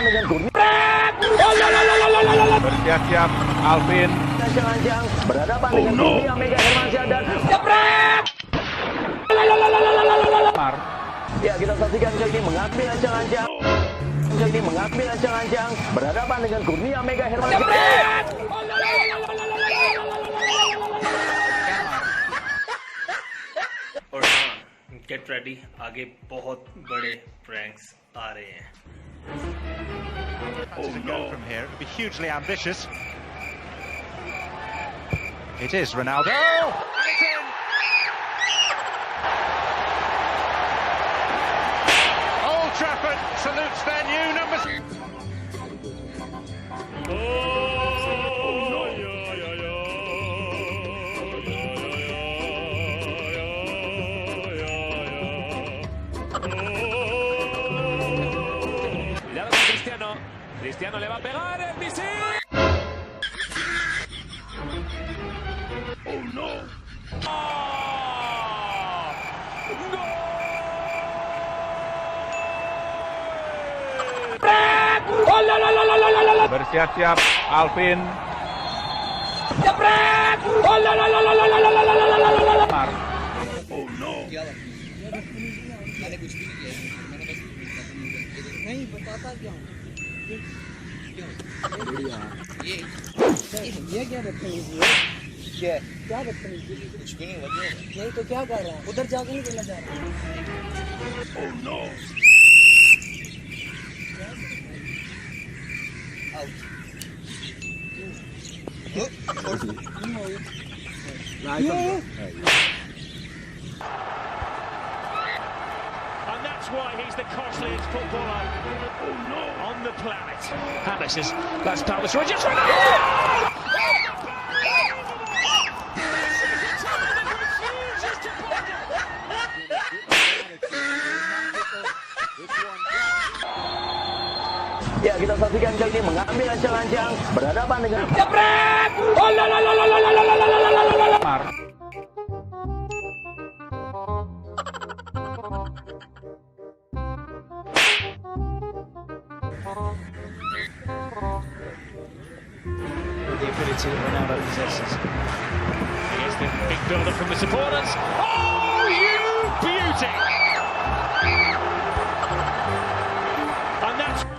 dengan kurnia. Bersiap-siap Alvin. Ancang-ancang berhadapan dengan kurnia Mega Hermansyah dan jepret. Ya, kita saksikan kali ini mengambil ancang-ancang. Kali ini mengambil ancang-ancang berhadapan dengan kurnia Mega Hermansyah. Get ready, आगे बहुत बड़े pranks आ रहे हैं। Oh no! From here, it'd be hugely ambitious. It is Ronaldo, and it's in. Old Trafford salutes their new number. Cristiano le va a pegar el misil. Oh no! Bersiap-siap Alvin. Jepret! Oh no! नहीं बताता क्यों? ये क्या बदतमीजी है? क्या बदतमीजी? कुछ भी नहीं वजह नहीं तो क्या कर रहा है? उधर जाके नहीं खेलना चाह रहा। Oh no! And that's why he's the costliest footballer on the planet. And this is, that's Palace Rogers. Ya, kita saksikan kali ini mengambil ancang-ancang berhadapan dengan jepret. The ability that Ronaldo possesses. Here's the big build-up from the supporters. Oh, you beauty! And that's why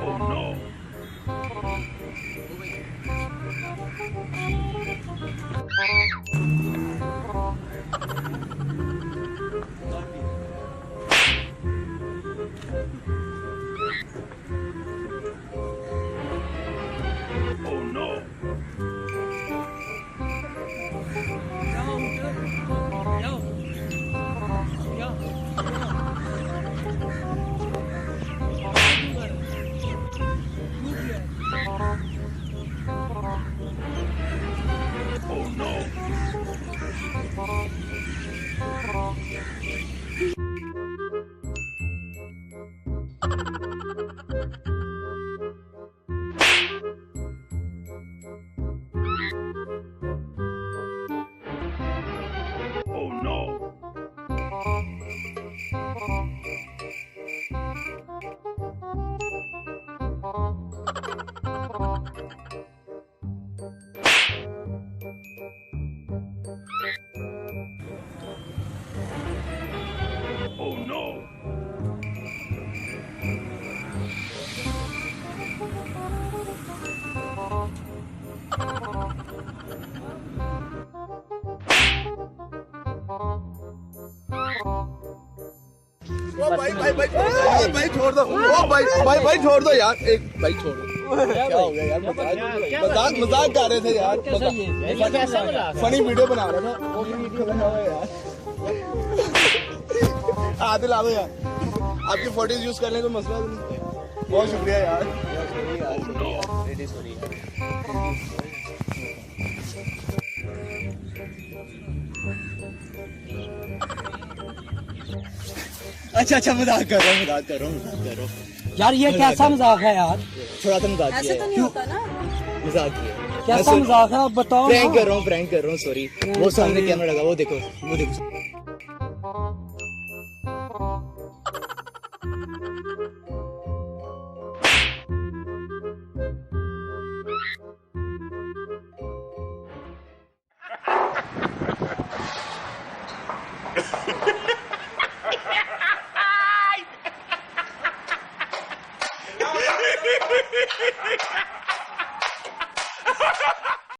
Oh no! Oh no! Oh no! Oh no! Oh no! भाई छोड़ दो। ओ भाई छोड़ दो यार। एक भाई छोड़ दो। क्या हो गया यार? मजाक कर रहे थे यार। फनी वीडियो बना रहा था। वो वीडियो बना हुआ यार। आदिल आ दो यार। आपकी फोटोज यूज करने को मसला नहीं। बहुत शुक्रिया यार। अच्छा अच्छा मजाक कर रहा हूँ यार ये कैसा मजाक है यार थोड़ा सा मजाक ऐसे तो नहीं होता ना। मजाक किया कैसा मजाक है आप बताओ। प्रैंक कर रहा हूँ सॉरी वो सामने कैमरा लगा वो देखो